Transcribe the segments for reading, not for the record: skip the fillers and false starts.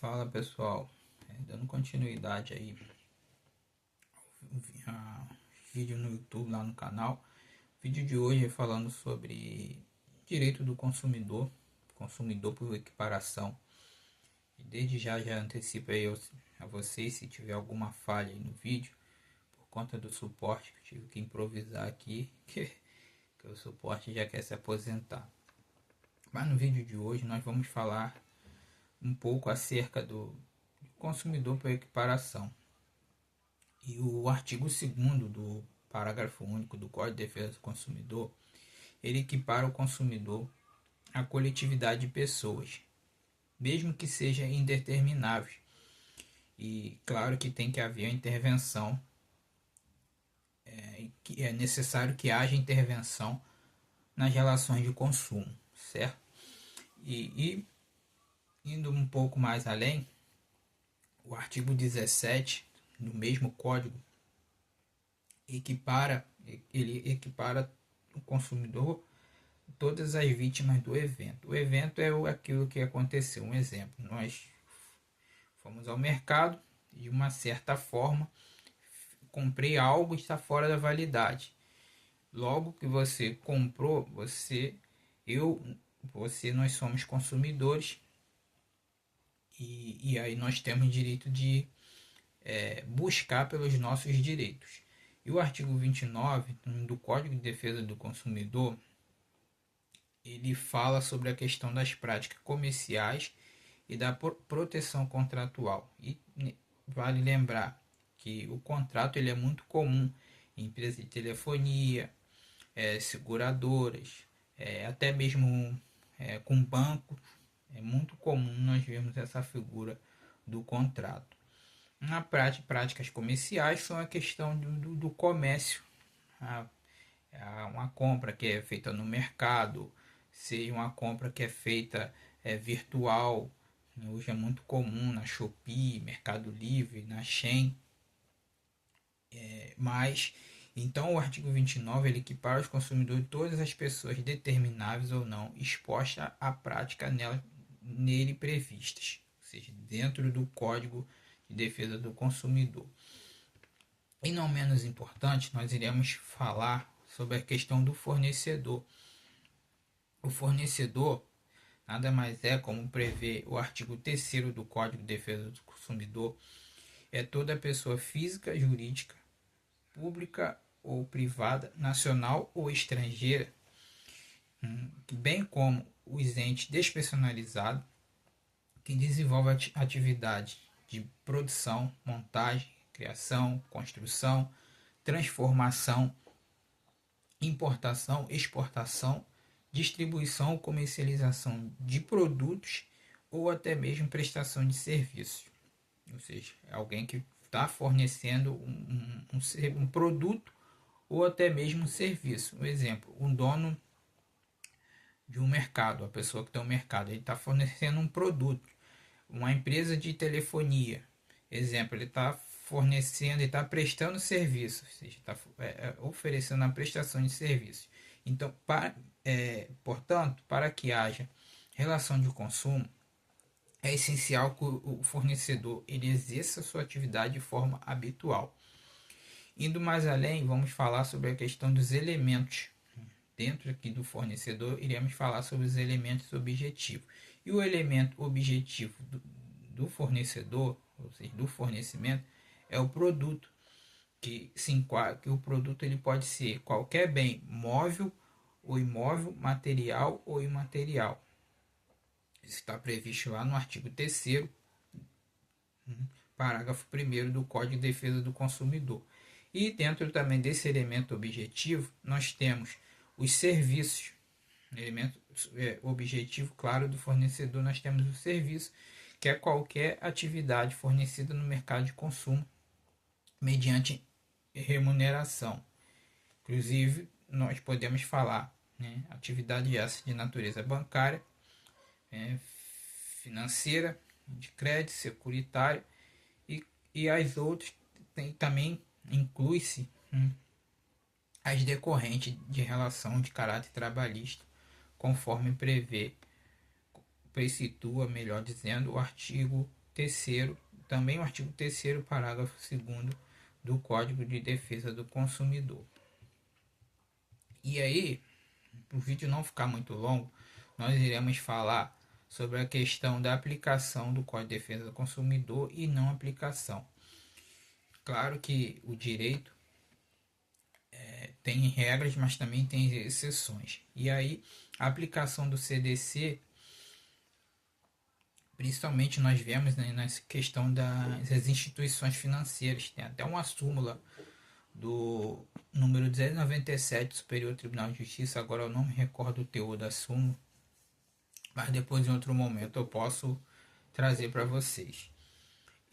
Fala pessoal, dando continuidade aí a vídeo no YouTube lá no canal. O vídeo de hoje é falando sobre direito do consumidor, consumidor por equiparação. E desde já antecipo aí a vocês se tiver alguma falha aí no vídeo, por conta do suporte que eu tive que improvisar aqui, que o suporte já quer se aposentar. Mas no vídeo de hoje nós vamos falar um pouco acerca do consumidor por equiparação. E o artigo 2º do parágrafo único do Código de Defesa do Consumidor, ele equipara o consumidor à coletividade de pessoas, mesmo que seja indeterminável. E claro que tem que haver a intervenção, que é necessário que haja intervenção nas relações de consumo, certo? E indo um pouco mais além, o artigo 17 do mesmo código ele equipara o consumidor todas as vítimas do evento. O evento é aquilo que aconteceu. Um exemplo, nós fomos ao mercado e de uma certa forma comprei algo que está fora da validade. Logo que você comprou, nós somos consumidores e aí nós temos direito de buscar pelos nossos direitos. E o artigo 29 do Código de Defesa do Consumidor, ele fala sobre a questão das práticas comerciais e da proteção contratual. E vale lembrar que o contrato ele é muito comum em empresas de telefonia, seguradoras, até mesmo com bancos. É muito comum nós vermos essa figura do contrato. Na prática, práticas comerciais são a questão do comércio. Uma compra que é feita no mercado, seja uma compra que é feita virtual. Hoje é muito comum na Shopee, Mercado Livre, na Shein. Mas, então o artigo 29 ele equipara os consumidores todas as pessoas determináveis ou não expostas à prática nele previstas, ou seja, dentro do Código de Defesa do Consumidor. E não menos importante, nós iremos falar sobre a questão do fornecedor. O fornecedor nada mais é, como prevê o artigo 3º do Código de Defesa do Consumidor, é toda pessoa física, jurídica, pública ou privada, nacional ou estrangeira, bem como os entes despersonalizados que desenvolvem atividade de produção, montagem, criação, construção, transformação, importação, exportação, distribuição ou comercialização de produtos ou até mesmo prestação de serviços. Ou seja, é alguém que está fornecendo um produto ou até mesmo um serviço. Um exemplo, um dono de um mercado, a pessoa que tem um mercado, ele está fornecendo um produto. Uma empresa de telefonia, exemplo, ele está fornecendo e está prestando serviço, ou seja, está oferecendo a prestação de serviço. Então, portanto, para que haja relação de consumo, é essencial que o fornecedor ele exerça sua atividade de forma habitual. Indo mais além, vamos falar sobre a questão dos elementos. Dentro aqui do fornecedor, iremos falar sobre os elementos objetivos. E o elemento objetivo do fornecedor, ou seja, do fornecimento, é o produto. Que o produto ele pode ser qualquer bem móvel ou imóvel, material ou imaterial. Isso está previsto lá no artigo 3º, parágrafo 1º do Código de Defesa do Consumidor. E dentro também desse elemento objetivo, nós temos os serviços. Elemento objetivo, claro, do fornecedor, nós temos o serviço, que é qualquer atividade fornecida no mercado de consumo mediante remuneração. Inclusive, nós podemos falar, atividade essa de natureza bancária, financeira, de crédito, securitário e as outras também inclui-se as decorrentes de relação de caráter trabalhista, conforme precitua, melhor dizendo, o artigo 3º, também o artigo 3º, parágrafo 2º do Código de Defesa do Consumidor. E aí, para o vídeo não ficar muito longo, nós iremos falar sobre a questão da aplicação do Código de Defesa do Consumidor e não aplicação. Claro que o direito tem regras, mas também tem exceções. E aí, a aplicação do CDC, principalmente nós vemos, né, nessa questão das instituições financeiras. Tem até uma súmula do número 297 do Superior Tribunal de Justiça, agora eu não me recordo o teor da súmula, mas depois em outro momento eu posso trazer para vocês.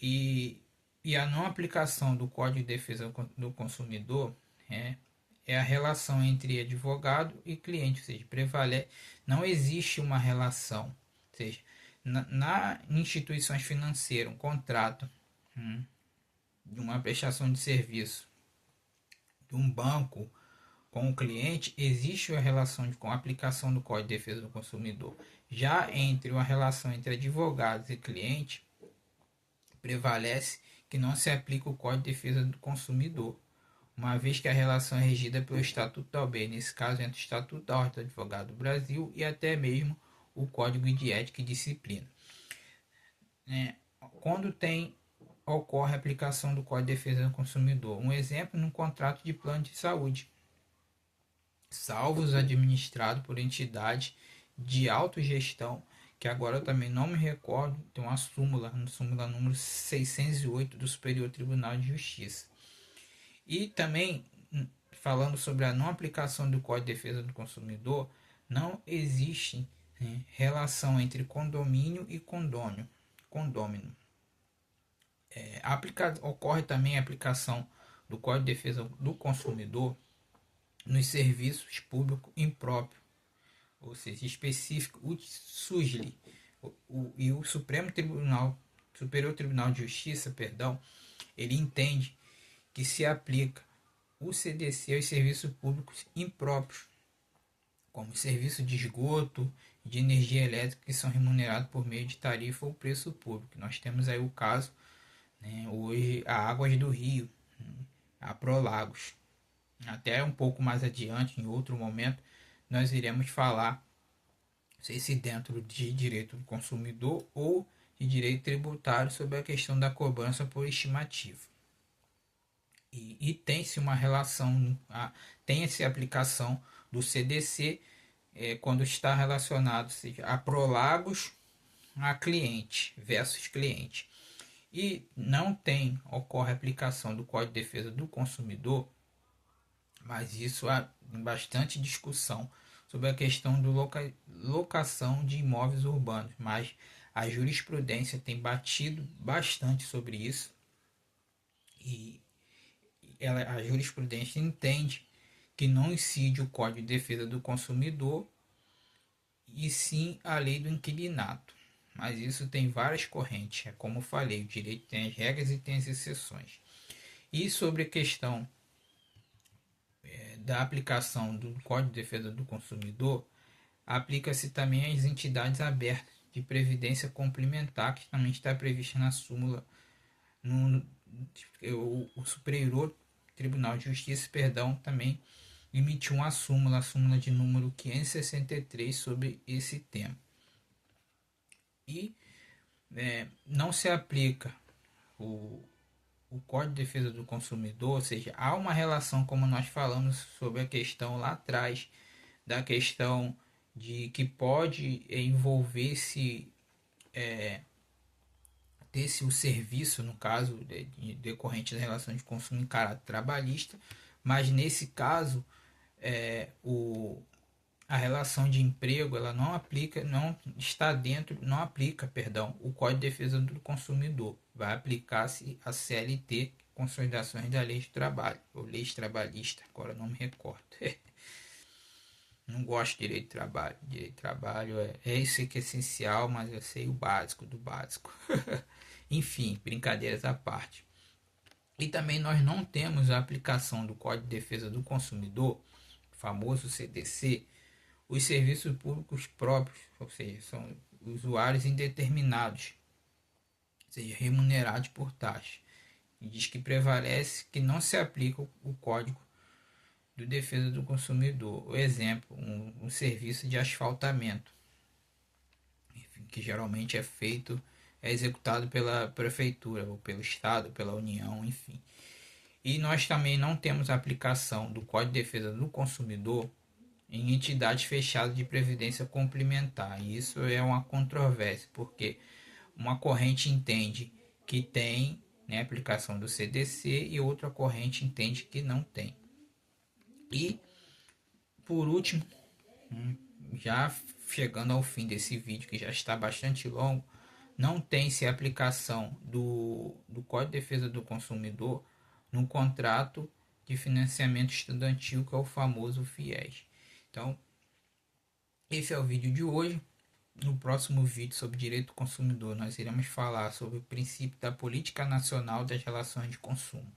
E a não aplicação do Código de Defesa do Consumidor é a relação entre advogado e cliente, ou seja, prevalece, não existe uma relação, ou seja, na instituições financeiras, um contrato de uma prestação de serviço de um banco com o cliente, existe a relação com a aplicação do Código de Defesa do Consumidor. Já entre uma relação entre advogados e cliente, prevalece que não se aplica o Código de Defesa do Consumidor, uma vez que a relação é regida pelo Estatuto da OAB, nesse caso entre o Estatuto da Ordem do Advogado do Brasil e até mesmo o Código de Ética e Disciplina. Quando ocorre a aplicação do Código de Defesa do Consumidor, um exemplo no contrato de plano de saúde, salvo os administrados por entidades de autogestão, que agora eu também não me recordo, tem uma súmula número 608 do Superior Tribunal de Justiça. E também, falando sobre a não aplicação do Código de Defesa do Consumidor, não existe relação entre condomínio e condômino. Ocorre também a aplicação do Código de Defesa do Consumidor nos serviços públicos impróprios, ou seja, específico, o SUSLI e o Superior Tribunal de Justiça, ele entende que se aplica o CDC aos serviços públicos impróprios, como serviço de esgoto, de energia elétrica, que são remunerados por meio de tarifa ou preço público. Nós temos aí o caso, hoje, a Águas do Rio, a Prolagos. Até um pouco mais adiante, em outro momento, nós iremos falar, não sei se dentro de direito do consumidor ou de direito tributário, sobre a questão da cobrança por estimativa. E tem-se uma relação, tem-se a aplicação do CDC quando está relacionado, seja, a Prolagos a cliente versus cliente. E não ocorre a aplicação do Código de Defesa do Consumidor, mas isso há bastante discussão sobre a questão da locação de imóveis urbanos, mas a jurisprudência tem batido bastante sobre isso e a jurisprudência entende que não incide o Código de Defesa do Consumidor e sim a lei do inquilinato. Mas isso tem várias correntes, é como eu falei, o direito tem as regras e tem as exceções. E sobre a questão da aplicação do Código de Defesa do Consumidor, aplica-se também às entidades abertas de previdência complementar, que também está prevista na súmula, o Superior Tribunal de Justiça, também emitiu a súmula de número 563 sobre esse tema. E não se aplica o Código de Defesa do Consumidor, ou seja, há uma relação, como nós falamos sobre a questão lá atrás, da questão de que pode envolver-se ter-se o serviço, no caso, decorrente da relação de consumo em caráter trabalhista, mas nesse caso a relação de emprego ela não aplica, não aplica o Código de Defesa do Consumidor. Vai aplicar-se a CLT, Consolidações da Lei de Trabalho, ou Lei Trabalhista, agora não me recordo. Não gosto de direito de trabalho. Direito de trabalho é isso que é essencial, mas eu sei o básico do básico. Enfim, brincadeiras à parte. E também nós não temos a aplicação do Código de Defesa do Consumidor, famoso CDC, os serviços públicos próprios, ou seja, são usuários indeterminados, seja, remunerados por taxa. E diz que prevalece que não se aplica o Código do Defesa do Consumidor. O exemplo, um serviço de asfaltamento, enfim, que geralmente é feito, é executado pela prefeitura, ou pelo Estado, pela União, enfim. E nós também não temos aplicação do Código de Defesa do Consumidor em entidades fechadas de previdência complementar. E isso é uma controvérsia, porque uma corrente entende que tem, né, aplicação do CDC e outra corrente entende que não tem. E, por último, já chegando ao fim desse vídeo, que já está bastante longo, não tem-se aplicação do Código de Defesa do Consumidor no contrato de financiamento estudantil, que é o famoso FIES. Então, esse é o vídeo de hoje. No próximo vídeo sobre direito do consumidor, nós iremos falar sobre o princípio da política nacional das relações de consumo.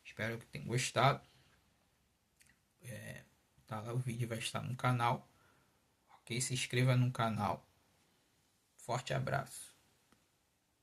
Espero que tenham gostado. Tá lá, o vídeo vai estar no canal. Ok? Se inscreva no canal. Forte abraço.